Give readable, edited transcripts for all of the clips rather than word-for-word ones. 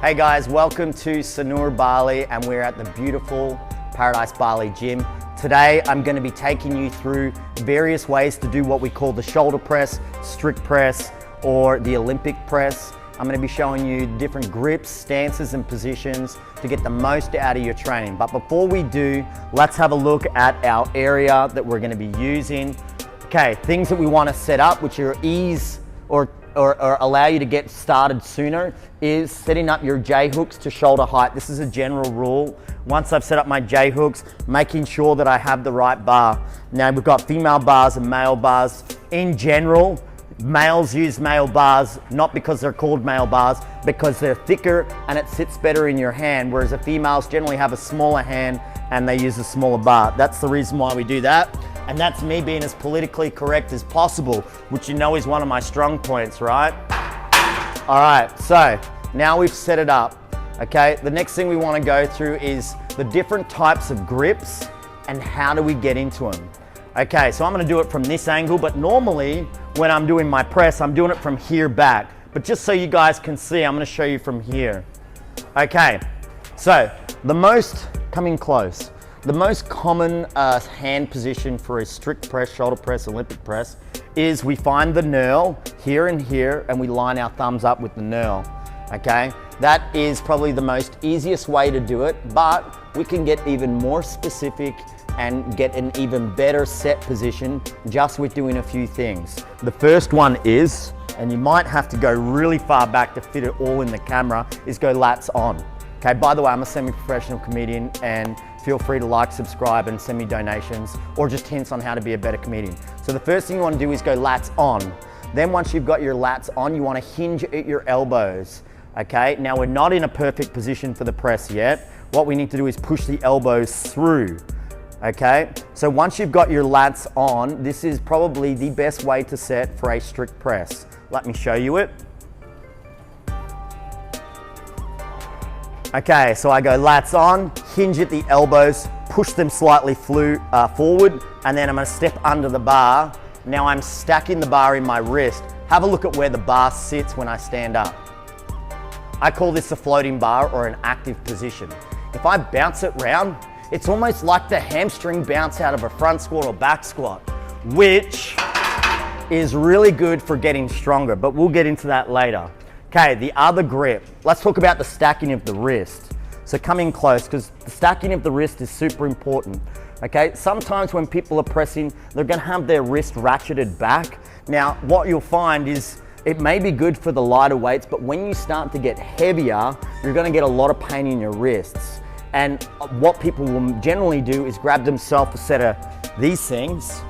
Hey guys, welcome to Sanur, Bali, and we're at the beautiful Paradise Bali gym. Today, I'm going to be taking you through various ways to do what we call the shoulder press, strict press, or the Olympic press. I'm going to be showing you different grips, stances, and positions to get the most out of your training. But before we do, let's have a look at our area that we're going to be using. Okay, things that we want to set up, which are ease or allow you to get started sooner, is setting up your J hooks to shoulder height. This is a general rule. Once I've set up my J hooks, making sure that I have the right bar. Now we've got female bars and male bars. In general, males use male bars, not because they're called male bars, because they're thicker and it sits better in your hand, whereas the females generally have a smaller hand and they use a smaller bar. That's the reason why we do that. And that's me being as politically correct as possible, which you know is one of my strong points, right? All right, so now we've set it up, okay? The next thing we want to go through is the different types of grips and how do we get into them. Okay, so I'm going to do it from this angle, but normally when I'm doing my press, I'm doing it from here back. But just so you guys can see, I'm going to show you from here. Okay, so coming close, the most common hand position for a strict press, shoulder press, Olympic press is we find the knurl here and here and we line our thumbs up with the knurl, okay? That is probably the most easiest way to do it, but we can get even more specific and get an even better set position just with doing a few things. The first one is, and you might have to go really far back to fit it all in the camera, is go lats on. Okay, by the way, I'm a semi-professional comedian and feel free to like, subscribe, and send me donations or just hints on how to be a better comedian. So the first thing you want to do is go lats on. Then once you've got your lats on, you want to hinge at your elbows. Okay, now we're not in a perfect position for the press yet. What we need to do is push the elbows through. Okay, so once you've got your lats on, this is probably the best way to set for a strict press. Let me show you it. Okay, so I go lats on, hinge at the elbows, push them slightly forward, and then I'm going to step under the bar. Now I'm stacking the bar in my wrist. Have a look at where the bar sits when I stand up. I call this a floating bar or an active position. If I bounce it round, it's almost like the hamstring bounce out of a front squat or back squat, which is really good for getting stronger, but we'll get into that later. Okay, the other grip. Let's talk about the stacking of the wrist. So coming close, because the stacking of the wrist is super important. Okay, sometimes when people are pressing, they're gonna have their wrist ratcheted back. Now, what you'll find is it may be good for the lighter weights, but when you start to get heavier, you're gonna get a lot of pain in your wrists. And what people will generally do is grab themselves a set of these things,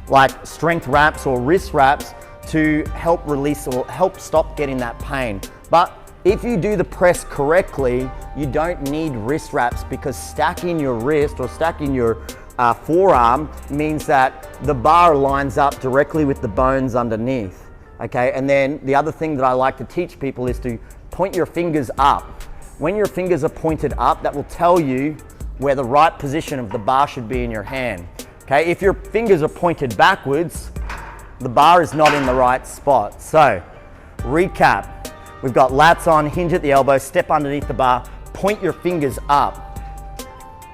like strength wraps or wrist wraps, to help release or help stop getting that pain. But if you do the press correctly, you don't need wrist wraps, because stacking your wrist or stacking your forearm means that the bar lines up directly with the bones underneath. Okay, and then the other thing that I like to teach people is to point your fingers up. When your fingers are pointed up, that will tell you where the right position of the bar should be in your hand. Okay, if your fingers are pointed backwards, the bar is not in the right spot. So, recap. We've got lats on, hinge at the elbow, step underneath the bar, point your fingers up.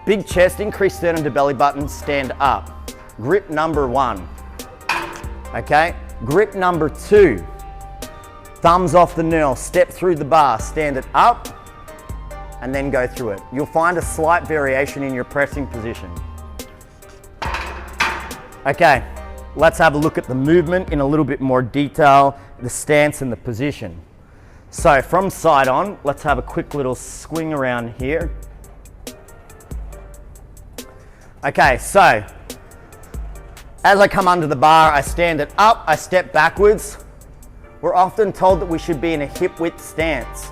Big chest, increase sternum to belly button, stand up. Grip number 1. Okay, grip number 2. Thumbs off the knurl, step through the bar, stand it up, and then go through it. You'll find a slight variation in your pressing position. Okay. Let's have a look at the movement in a little bit more detail, the stance and the position. So from side on, let's have a quick little swing around here. Okay, so as I come under the bar, I stand it up, I step backwards. We're often told that we should be in a hip width stance.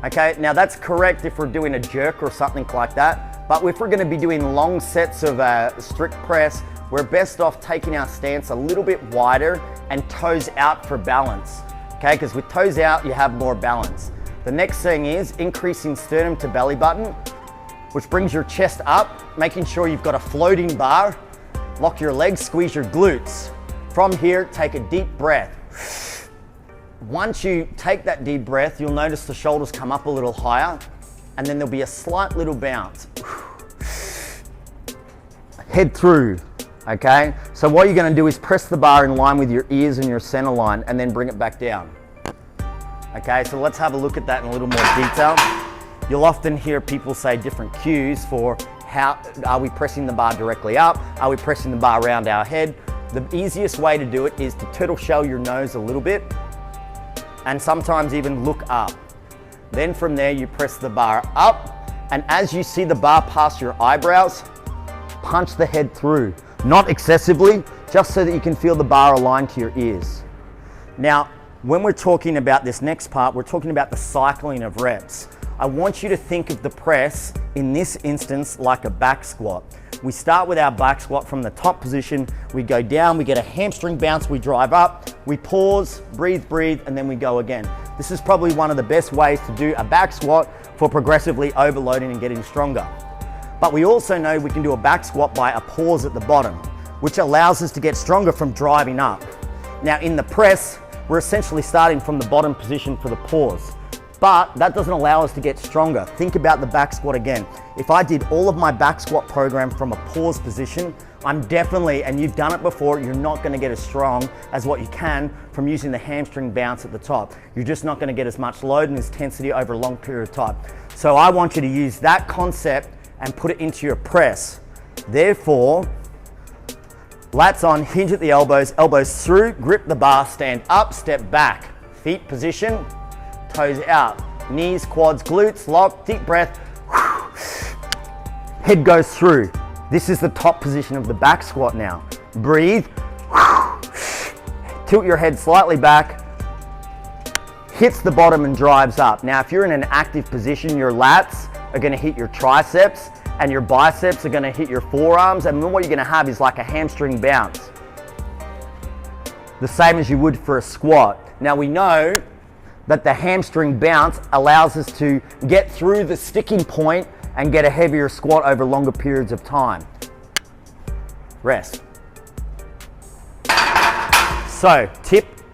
Okay, now that's correct if we're doing a jerk or something like that, but if we're gonna be doing long sets of strict press, we're best off taking our stance a little bit wider and toes out for balance, okay? Because with toes out, you have more balance. The next thing is increasing sternum to belly button, which brings your chest up, making sure you've got a floating bar. Lock your legs, squeeze your glutes. From here, take a deep breath. once you take that deep breath, you'll notice the shoulders come up a little higher, and then there'll be a slight little bounce. Head through, okay? So what you're gonna do is press the bar in line with your ears and your center line, and then bring it back down. Okay, so let's have a look at that in a little more detail. You'll often hear people say different cues for how are we pressing the bar directly up? Are we pressing the bar around our head? The easiest way to do it is to turtle shell your nose a little bit, and sometimes even look up. Then from there you press the bar up, and as you see the bar pass your eyebrows, punch the head through. Not excessively, just so that you can feel the bar aligned to your ears. Now, when we're talking about this next part, we're talking about the cycling of reps. I want you to think of the press in this instance like a back squat. We start with our back squat from the top position, we go down, we get a hamstring bounce, we drive up, we pause, breathe, and then we go again. This is probably one of the best ways to do a back squat for progressively overloading and getting stronger. But we also know we can do a back squat by a pause at the bottom, which allows us to get stronger from driving up. Now in the press, we're essentially starting from the bottom position for the pause. But that doesn't allow us to get stronger. Think about the back squat again. If I did all of my back squat program from a pause position, I'm definitely, and you've done it before, you're not gonna get as strong as what you can from using the hamstring bounce at the top. You're just not gonna get as much load and intensity over a long period of time. So I want you to use that concept and put it into your press. Therefore, lats on, hinge at the elbows, elbows through, grip the bar, stand up, step back. Feet position, toes out, knees, quads, glutes, lock, deep breath, head goes through. This is the top position of the back squat now. Breathe, tilt your head slightly back, hits the bottom and drives up. Now if you're in an active position, your lats are gonna hit your triceps and your biceps are gonna hit your forearms, and then what you're gonna have is like a hamstring bounce. The same as you would for a squat. Now we know that the hamstring bounce allows us to get through the sticking point and get a heavier squat over longer periods of time. Rest. So,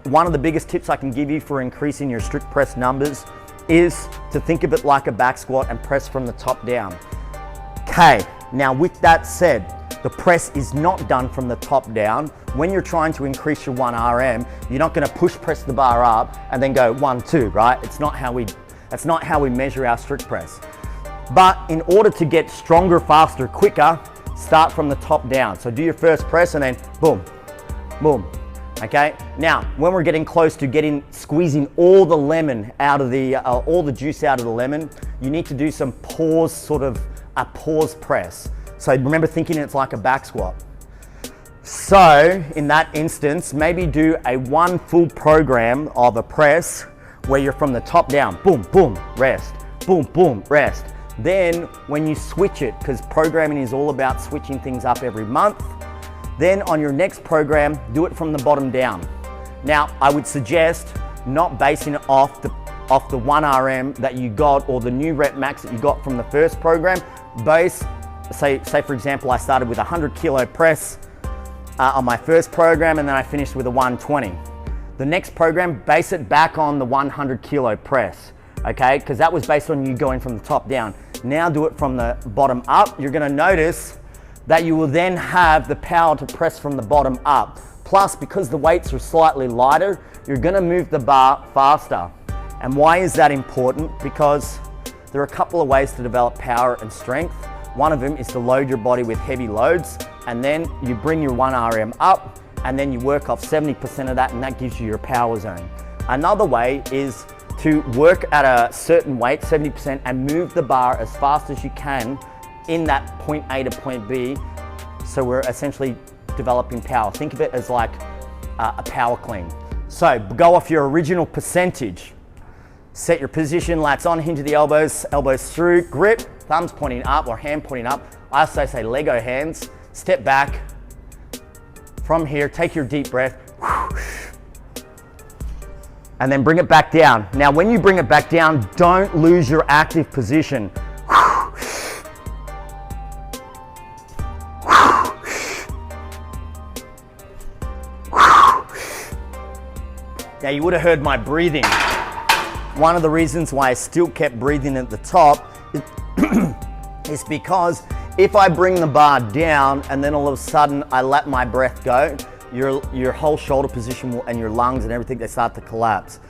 one of the biggest tips I can give you for increasing your strict press numbers is to think of it like a back squat and press from the top down. Okay, now with that said, the press is not done from the top down. When you're trying to increase your 1 RM, you're not gonna push press the bar up and then go 1, 2, right? That's not how we measure our strict press. But in order to get stronger, faster, quicker, start from the top down. So do your first press and then boom, boom, okay? Now, when we're getting close to squeezing all the lemon out of all the juice out of the lemon, you need to do some pause, a pause press. So remember thinking it's like a back squat. So in that instance, maybe do one full program of a press where you're from the top down, boom, boom, rest, boom, boom, rest. Then when you switch it, because programming is all about switching things up every month, then on your next program, do it from the bottom down. Now, I would suggest not basing it off the 1 RM that you got or the new rep max that you got from the first program. Say for example, I started with a 100 kilo press on my first program and then I finished with a 120. The next program, base it back on the 100 kilo press, okay? Because that was based on you going from the top down. Now do it from the bottom up. You're gonna notice that you will then have the power to press from the bottom up. Plus, because the weights are slightly lighter, you're gonna move the bar faster. And why is that important? Because there are a couple of ways to develop power and strength. One of them is to load your body with heavy loads, and then you bring your 1 RM up, and then you work off 70% of that, and that gives you your power zone. Another way is to work at a certain weight, 70%, and move the bar as fast as you can in that point A to point B. So we're essentially developing power. Think of it as like a power clean. So go off your original percentage. Set your position, lats on, hinge at the elbows, elbows through, grip, thumbs pointing up or hand pointing up. I also say Lego hands. Step back. From here, take your deep breath. And then bring it back down. Now, when you bring it back down, don't lose your active position. Now you would have heard my breathing. One of the reasons why I still kept breathing at the top is because if I bring the bar down and then all of a sudden I let my breath go, your whole shoulder position and your lungs and everything, they start to collapse.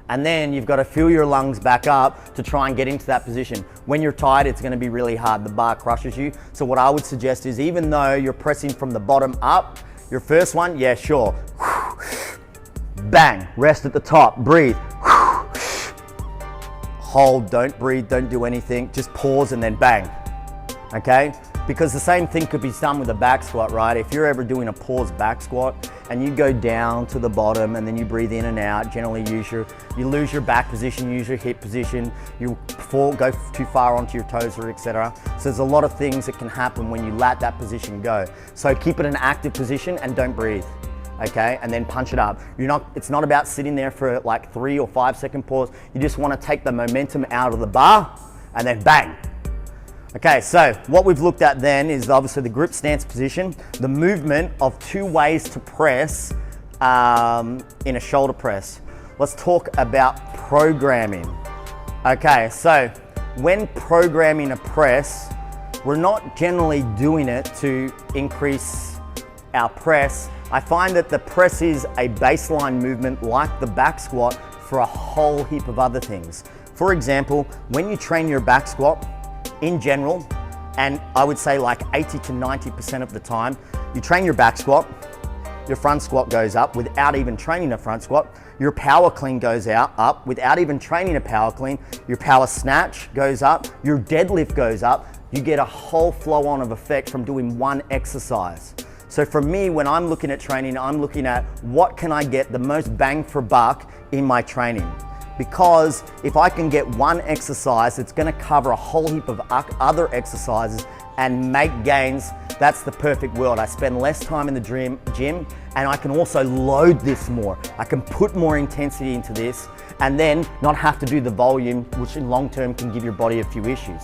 And then you've got to fill your lungs back up to try and get into that position. When you're tired, it's going to be really hard. The bar crushes you. So what I would suggest is, even though you're pressing from the bottom up, your first one, yeah, sure. Bang, rest at the top, breathe. Hold, don't breathe, don't do anything. Just pause and then bang, okay? Because the same thing could be done with a back squat, right? If you're ever doing a pause back squat and you go down to the bottom and then you breathe in and out, generally you lose your back position, use your hip position, you go too far onto your toes, or etc. So there's a lot of things that can happen when you let that position go. So keep it an active position and don't breathe, okay? And then punch it up. It's not about sitting there for like 3 or 5 second pause. You just want to take the momentum out of the bar and then bang. Okay, so what we've looked at then is obviously the grip stance position, the movement of 2 ways to press in a shoulder press. Let's talk about programming. Okay, so when programming a press, we're not generally doing it to increase our press. I find that the press is a baseline movement like the back squat for a whole heap of other things. For example, when you train your back squat, in general, and I would say like 80 to 90% of the time, you train your back squat, your front squat goes up without even training a front squat, your power clean goes up without even training a power clean, your power snatch goes up, your deadlift goes up. You get a whole flow on of effect from doing one exercise. So for me, when I'm looking at training, I'm looking at what can I get the most bang for buck in my training. Because if I can get one exercise, it's going to cover a whole heap of other exercises and make gains. That's the perfect world. I spend less time in the gym and I can also load this more. I can put more intensity into this and then not have to do the volume, which in long term can give your body a few issues.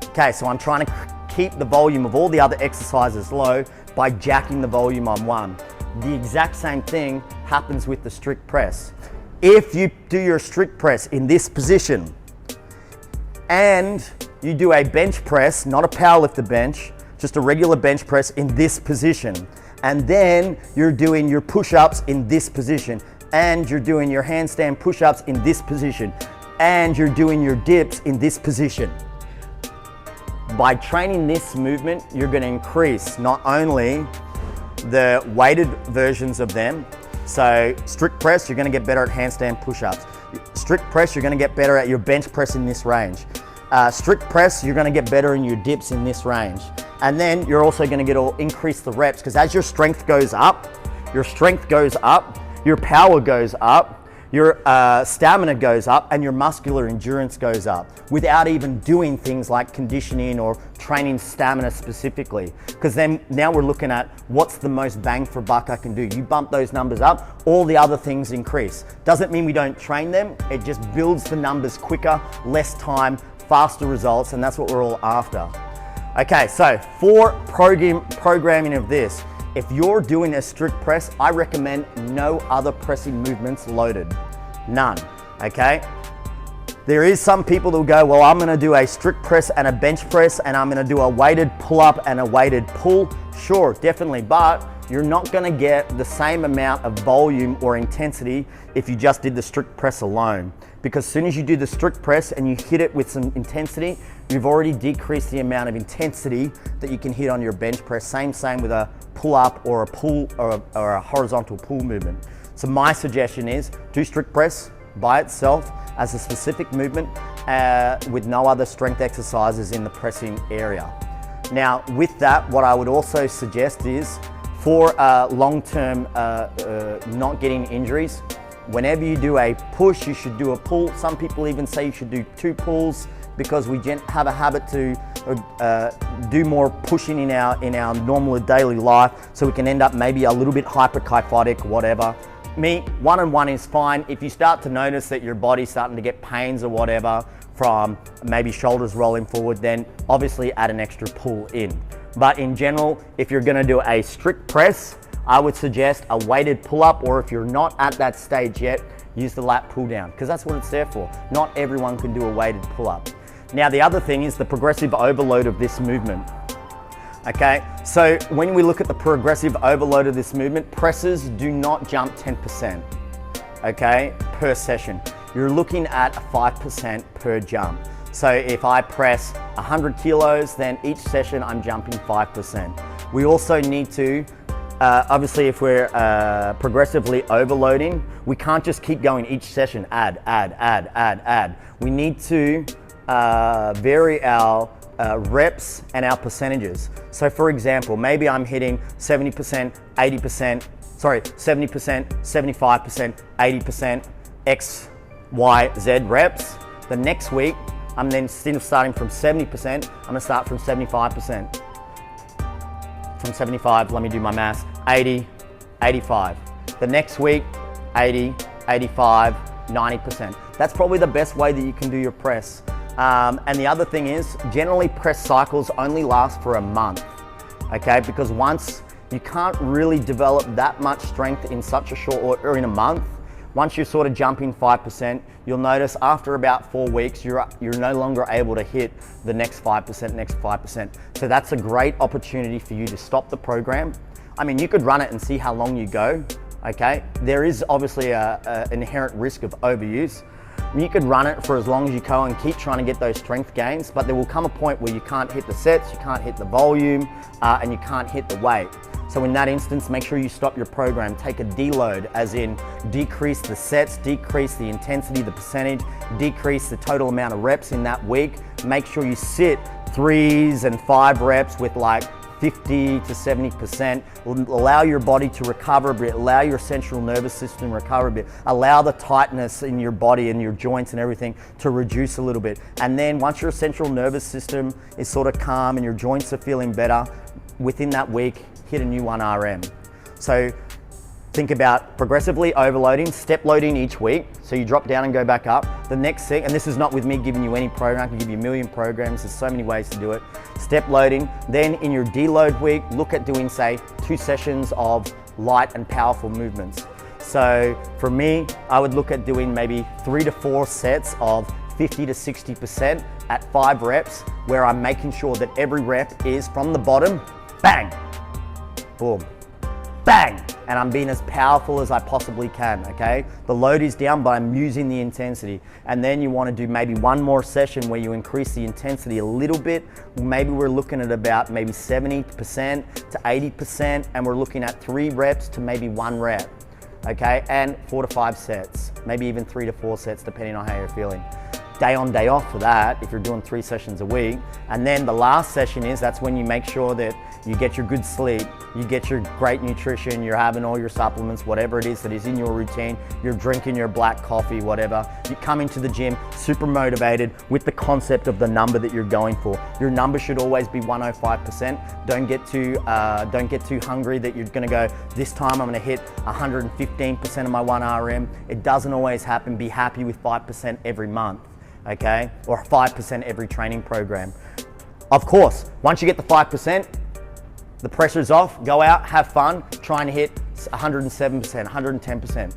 Okay, so I'm trying to keep the volume of all the other exercises low by jacking the volume on one. The exact same thing happens with the strict press. If you do your strict press in this position and you do a bench press, not a powerlifter bench, just a regular bench press in this position, and then you're doing your push-ups in this position, and you're doing your handstand push-ups in this position, and you're doing your dips in this position. By training this movement, you're going to increase not only the weighted versions of them. So strict press, you're going to get better at handstand push-ups. Strict press, you're going to get better at your bench press in this range. Strict press, you're going to get better in your dips in this range. And then you're also going to increase the reps, because as your strength goes up, your power goes up, your stamina goes up, and your muscular endurance goes up without even doing things like conditioning or training stamina specifically. Because then now we're looking at what's the most bang for buck I can do. You bump those numbers up, all the other things increase. Doesn't mean we don't train them, it just builds the numbers quicker, less time, faster results, and that's what we're all after. Okay, so for programming of this, if you're doing a strict press, I recommend no other pressing movements loaded. None, okay? There is some people that will go, well, I'm gonna do a strict press and a bench press and I'm gonna do a weighted pull up and a weighted pull. Sure, definitely, but you're not gonna get the same amount of volume or intensity if you just did the strict press alone. Because as soon as you do the strict press and you hit it with some intensity, you've already decreased the amount of intensity that you can hit on your bench press. Same with a pull up or a pull or a horizontal pull movement. So my suggestion is do strict press by itself as a specific movement with no other strength exercises in the pressing area. Now with that, what I would also suggest is for long-term not getting injuries, whenever you do a push, you should do a pull. Some people even say you should do 2 pulls because we have a habit to do more pushing in our normal daily life, so we can end up maybe a little bit hyperkyphotic, whatever. Me, 1 and 1 is fine. If you start to notice that your body's starting to get pains or whatever from maybe shoulders rolling forward, then obviously add an extra pull in. But in general, if you're gonna do a strict press, I would suggest a weighted pull-up, or if you're not at that stage yet, use the lat pull down, because that's what it's there for. Not everyone can do a weighted pull-up. Now the other thing is the progressive overload of this movement. Okay, so when we look at the progressive overload of this movement, presses do not jump 10%, okay, per session. You're looking at 5% per jump. So if I press 100 kilos, then each session I'm jumping 5%. We also need to, obviously if we're progressively overloading, we can't just keep going each session, add. We need to vary our reps and our percentages. So for example, maybe I'm hitting 70%, 80%, sorry, 70%, 75%, 80%, X, Y, Z reps. The next week, I'm then instead of starting from 70%, I'm gonna start from 75%. From 75, let me do my maths, 80, 85. The next week, 80, 85, 90%. That's probably the best way that you can do your press. And the other thing is, generally press cycles only last for a month, okay? Because once you can't really develop that much strength in such a short, or in a month. Once you're sort of jumping 5%, you'll notice after about 4 weeks, you're no longer able to hit the next 5%. So that's a great opportunity for you to stop the program. I mean, you could run it and see how long you go, okay? There is obviously an inherent risk of overuse. You could run it for as long as you can and keep trying to get those strength gains, but there will come a point where you can't hit the sets, you can't hit the volume, and you can't hit the weight. So in that instance, make sure you stop your program, take a deload, as in decrease the sets, decrease the intensity, the percentage, decrease the total amount of reps in that week. Make sure you sit 3s and 5 reps with like 50 to 70%. Allow your body to recover a bit, allow your central nervous system to recover a bit, allow the tightness in your body and your joints and everything to reduce a little bit. And then once your central nervous system is sort of calm and your joints are feeling better, within that week, hit a new 1 RM. So think about progressively overloading, step loading each week. So you drop down and go back up. The next thing, and this is not with me giving you any program, I can give you a million programs. There's so many ways to do it. Step loading. Then in your deload week, look at doing, say, 2 sessions of light and powerful movements. So for me, I would look at doing maybe 3 to 4 sets of 50 to 60% at 5 reps, where I'm making sure that every rep is from the bottom, bang, boom, bang, and I'm being as powerful as I possibly can, okay? The load is down, but I'm using the intensity. And then you want to do maybe 1 more session where you increase the intensity a little bit. Maybe we're looking at about maybe 70% to 80%, and we're looking at 3 reps to maybe 1 rep, okay? And 4 to 5 sets, maybe even 3 to 4 sets, depending on how you're feeling. Day on, day off for that, if you're doing 3 sessions a week. And then the last session is, that's when you make sure that you get your good sleep, you get your great nutrition, you're having all your supplements, whatever it is that is in your routine, you're drinking your black coffee, whatever. You come into the gym super motivated with the concept of the number that you're going for. Your number should always be 105%. Don't get too hungry that you're gonna go, this time I'm gonna hit 115% of my 1 RM. It doesn't always happen. Be happy with 5% every month, okay? Or 5% every training program. Of course, once you get the 5%, the pressure's off, go out, have fun, trying to hit 107%, 110%.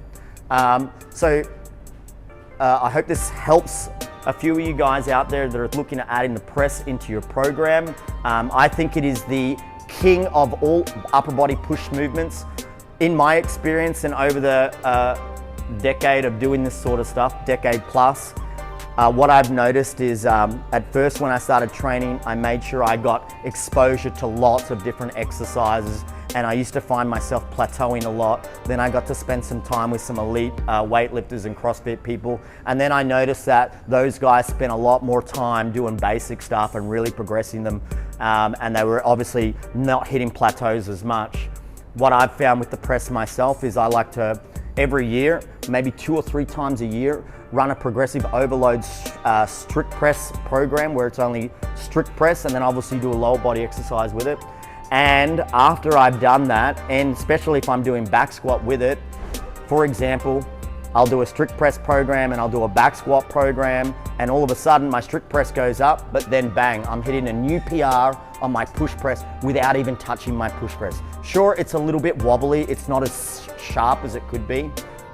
I hope this helps a few of you guys out there that are looking at adding the press into your program. I think it is the king of all upper body push movements. In my experience and over the decade of doing this sort of stuff, decade plus, what I've noticed is at first when I started training, I made sure I got exposure to lots of different exercises, and I used to find myself plateauing a lot. Then I got to spend some time with some elite weightlifters and CrossFit people, and then I noticed that those guys spent a lot more time doing basic stuff and really progressing them, and they were obviously not hitting plateaus as much. What I've found with the press myself is I like to, every year, maybe 2 or 3 times a year, run a progressive overload strict press program where it's only strict press, and then obviously do a lower body exercise with it. And after I've done that, and especially if I'm doing back squat with it, for example, I'll do a strict press program and I'll do a back squat program, and all of a sudden my strict press goes up, but then bang, I'm hitting a new PR on my push press without even touching my push press. Sure, it's a little bit wobbly, it's not as sharp as it could be,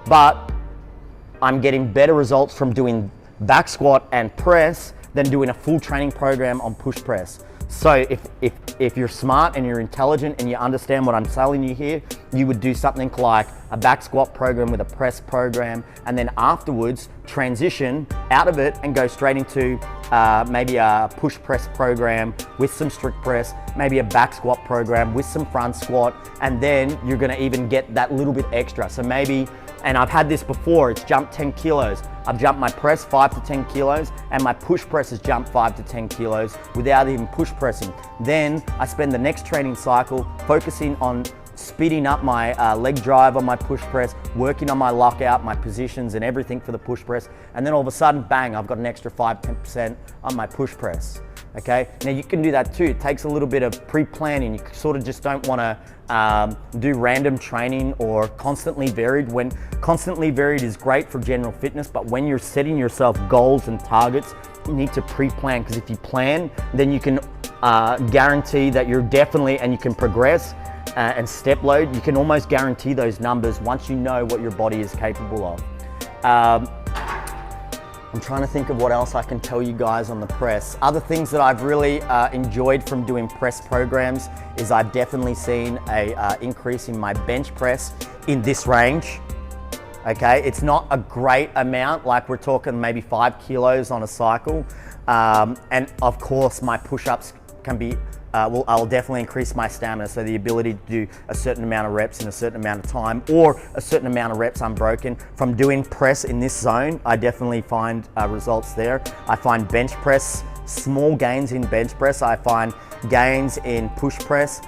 but I'm getting better results from doing back squat and press than doing a full training program on push press. So if you're smart and you're intelligent and you understand what I'm telling you here, you would do something like a back squat program with a press program, and then afterwards transition out of it and go straight into maybe a push press program with some strict press, maybe a back squat program with some front squat, and then you're gonna even get that little bit extra. So maybe, and I've had this before, it's jumped 10 kilos. I've jumped my press 5 to 10 kilos and my push press has jumped 5 to 10 kilos without even push pressing. Then I spend the next training cycle focusing on speeding up my leg drive on my push press, working on my lockout, my positions and everything for the push press. And then all of a sudden, bang, I've got an extra 5-10% on my push press. Okay, now you can do that too. It takes a little bit of pre-planning. You sort of just don't want to do random training or constantly varied. When constantly varied is great for general fitness, but when you're setting yourself goals and targets, you need to pre-plan, because if you plan, then you can guarantee that you're definitely, and you can progress and step load. You can almost guarantee those numbers once you know what your body is capable of. I'm trying to think of what else I can tell you guys on the press. Other things that I've really enjoyed from doing press programs is I've definitely seen a increase in my bench press in this range. Okay, it's not a great amount, like we're talking maybe 5 kilos on a cycle. And of course my push-ups can be, I'll definitely increase my stamina, so the ability to do a certain amount of reps in a certain amount of time, or a certain amount of reps unbroken. From doing press in this zone, I definitely find results there. I find bench press, small gains in bench press. I find gains in push press,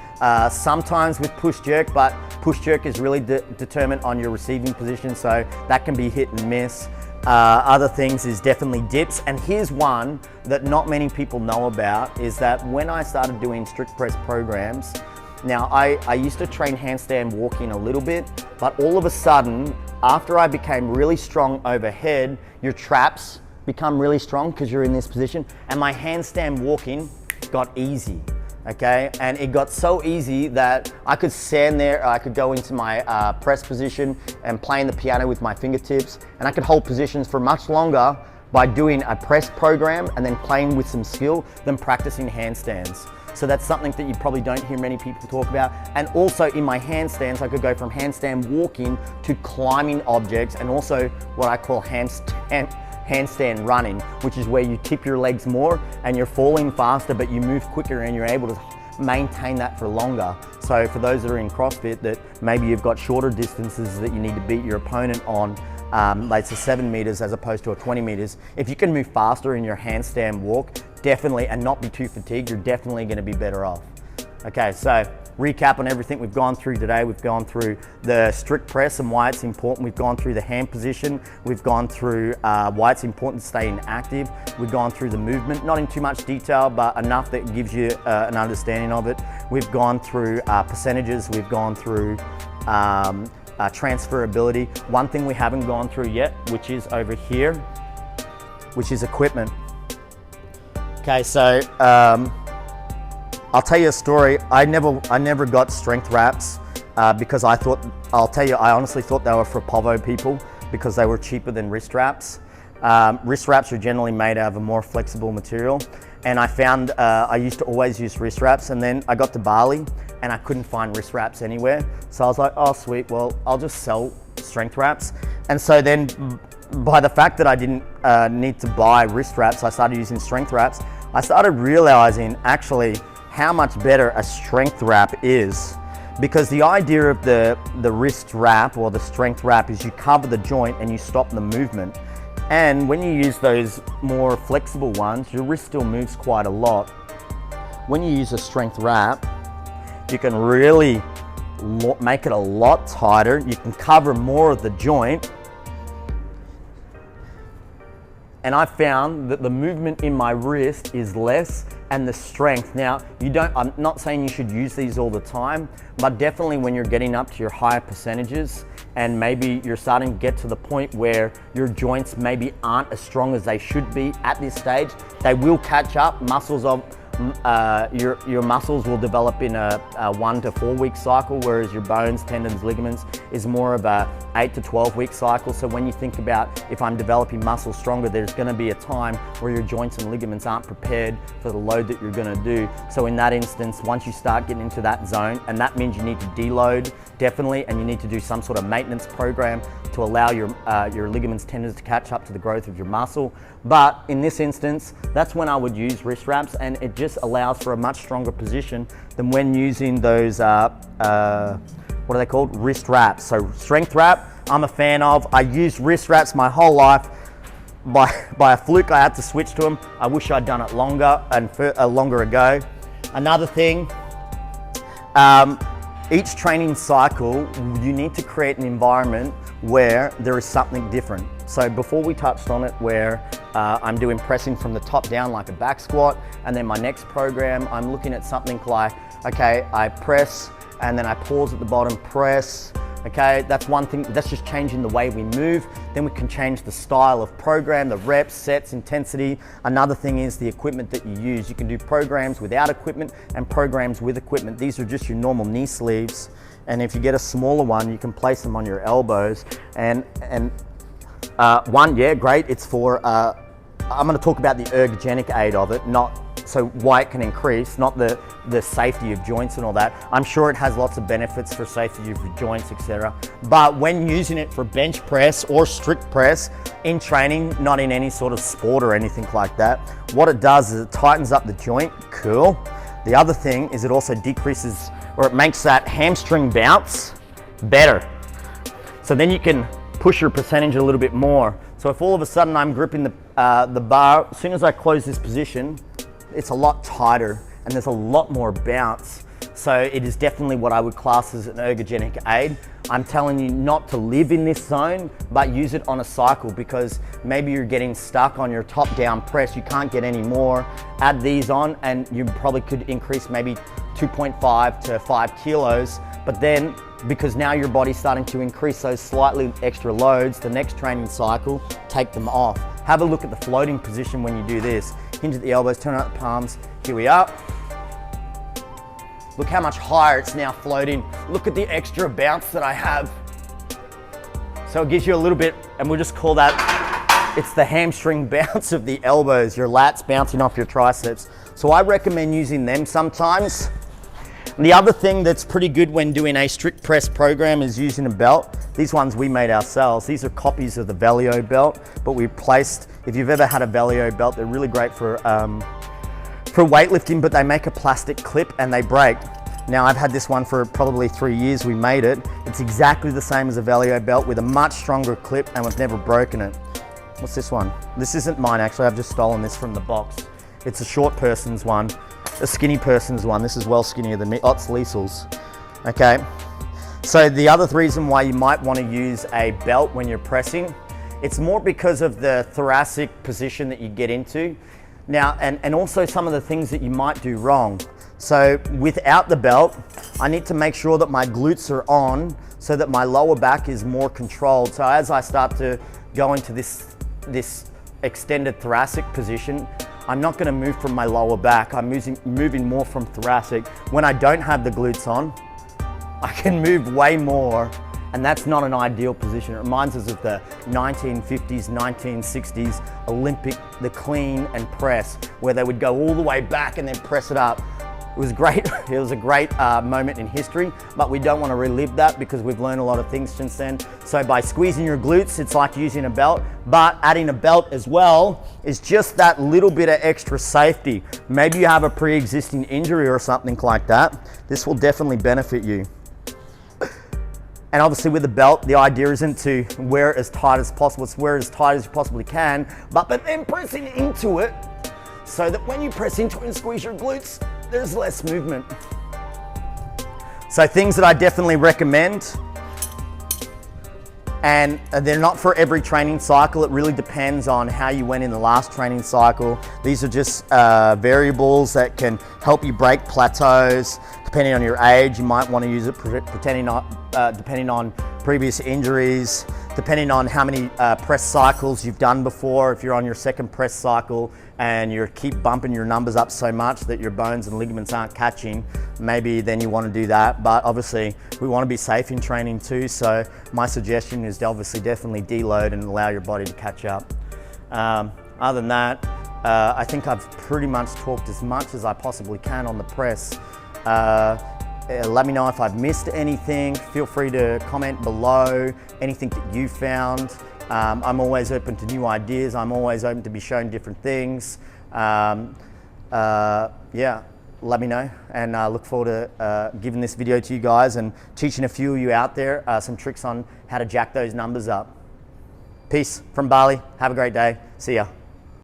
sometimes with push jerk, but push jerk is really determined on your receiving position, so that can be hit and miss. Other things is definitely dips, and here's one that not many people know about, is that when I started doing strict press programs, now I used to train handstand walking a little bit, but all of a sudden, after I became really strong overhead, your traps become really strong because you're in this position, and my handstand walking got easy. Okay, and it got so easy that I could stand there, I could go into my press position and playing the piano with my fingertips, and I could hold positions for much longer by doing a press program and then playing with some skill than practicing handstands. So that's something that you probably don't hear many people talk about. And also in my handstands, I could go from handstand walking to climbing objects, and also what I call handstand running, which is where you tip your legs more and you're falling faster, but you move quicker and you're able to maintain that for longer. So for those that are in CrossFit, that maybe you've got shorter distances that you need to beat your opponent on, like it's 7 meters as opposed to a 20 meters. If you can move faster in your handstand walk, definitely, and not be too fatigued, you're definitely going to be better off. Okay, so recap on everything we've gone through today. We've gone through the strict press and why it's important. We've gone through the hand position. We've gone through why it's important to stay inactive. We've gone through the movement, not in too much detail, but enough that gives you an understanding of it. We've gone through percentages. We've gone through transferability. One thing we haven't gone through yet, which is over here, which is equipment. Okay, so I'll tell you a story. I never got strength wraps because I honestly thought they were for Povo people because they were cheaper than wrist wraps. Wrist wraps are generally made out of a more flexible material, and I found I used to always use wrist wraps, and then I got to Bali and I couldn't find wrist wraps anywhere. So I was like, oh sweet, well I'll just sell strength wraps. And so then by the fact that I didn't need to buy wrist wraps, I started using strength wraps. I started realizing actually how much better a strength wrap is, because the idea of the wrist wrap or the strength wrap is you cover the joint and you stop the movement. And when you use those more flexible ones, your wrist still moves quite a lot. When you use a strength wrap, you can really make it a lot tighter. You can cover more of the joint. And I found that the movement in my wrist is less, and the strength. Now, I'm not saying you should use these all the time, but definitely when you're getting up to your higher percentages and maybe you're starting to get to the point where your joints maybe aren't as strong as they should be at this stage, they will catch up. Muscles your muscles will develop in a 1 to 4 week cycle, whereas your bones, tendons, ligaments is more of a 8 to 12 week cycle. So when you think about if I'm developing muscle stronger, there's going to be a time where your joints and ligaments aren't prepared for the load that you're going to do. So in that instance, once you start getting into that zone, and that means you need to deload definitely, and you need to do some sort of maintenance program to allow your ligaments, tendons to catch up to the growth of your muscle. But in this instance, that's when I would use wrist wraps, and it just allows for a much stronger position than when using those, what are they called? Wrist wraps. So strength wrap, I'm a fan of. I used wrist wraps my whole life. By a fluke, I had to switch to them. I wish I'd done it longer ago. Another thing, each training cycle, you need to create an environment where there is something different. So before we touched on it, where I'm doing pressing from the top down like a back squat, and then my next program, I'm looking at something like, okay, I press and then I pause at the bottom, press. Okay, that's one thing, that's just changing the way we move. Then we can change the style of program, the reps, sets, intensity. Another thing is the equipment that you use. You can do programs without equipment and programs with equipment. These are just your normal knee sleeves. And if you get a smaller one, you can place them on your elbows. And one, yeah, great, it's for, I'm gonna talk about the ergogenic aid of it, not so why it can increase, not the safety of joints and all that. I'm sure it has lots of benefits for safety of your joints, etc. But when using it for bench press or strict press in training, not in any sort of sport or anything like that, what it does is it tightens up the joint, cool. The other thing is it also decreases, or it makes that hamstring bounce better. So then you can push your percentage a little bit more. So if all of a sudden I'm gripping the bar, as soon as I close this position, it's a lot tighter and there's a lot more bounce. So it is definitely what I would class as an ergogenic aid. I'm telling you not to live in this zone, but use it on a cycle, because maybe you're getting stuck on your top down press, you can't get any more. Add these on and you probably could increase maybe 2.5 to 5 kilos, but then because now your body's starting to increase those slightly extra loads, the next training cycle, take them off. Have a look at the floating position when you do this. Hinge at the elbows, turn out the palms. Here we are. Look how much higher it's now floating. Look at the extra bounce that I have. So it gives you a little bit, and we'll just call that, it's the hamstring bounce of the elbows, your lats bouncing off your triceps. So I recommend using them sometimes. And the other thing that's pretty good when doing a strict press program is using a belt. These ones we made ourselves. These are copies of the Velio belt, but we placed, if you've ever had a Velio belt, they're really great for weightlifting, but they make a plastic clip and they break. Now I've had this one for probably 3 years, we made it. It's exactly the same as a Velio belt with a much stronger clip, and we've never broken it. What's this one? This isn't mine actually, I've just stolen this from the box. It's a short person's one, a skinny person's one. This is well skinnier than me. Oh, it's Liesl's. Okay. So the other reason why you might want to use a belt when you're pressing, it's more because of the thoracic position that you get into. Now, and also some of the things that you might do wrong. So without the belt, I need to make sure that my glutes are on so that my lower back is more controlled. So as I start to go into this extended thoracic position, I'm not going to move from my lower back. I'm moving more from thoracic. When I don't have the glutes on, I can move way more, and that's not an ideal position. It reminds us of the 1950s, 1960s Olympic, the clean and press, where they would go all the way back and then press it up. It was great. It was a great moment in history, but we don't want to relive that because we've learned a lot of things since then. So by squeezing your glutes, it's like using a belt, but adding a belt as well is just that little bit of extra safety. Maybe you have a pre-existing injury or something like that. This will definitely benefit you. And obviously with the belt, the idea isn't to wear it as tight as possible, it's wear it as tight as you possibly can, but then pressing into it so that when you press into it and squeeze your glutes, there's less movement. So things that I definitely recommend, and they're not for every training cycle. It really depends on how you went in the last training cycle. These are just variables that can help you break plateaus. Depending on your age, you might want to use it depending on previous injuries. depending on how many press cycles you've done before. If you're on your second press cycle and you keep bumping your numbers up so much that your bones and ligaments aren't catching, maybe then you want to do that. But obviously we want to be safe in training too, so my suggestion is to obviously definitely deload and allow your body to catch up. Other than that, I think I've pretty much talked as much as I possibly can on the press. Let me know if I've missed anything. Feel free to comment below anything that you found. I'm always open to new ideas. I'm always open to be shown different things. Yeah, let me know, and I look forward to giving this video to you guys and teaching a few of you out there some tricks on how to jack those numbers up. Peace from Bali. Have a great day. See ya.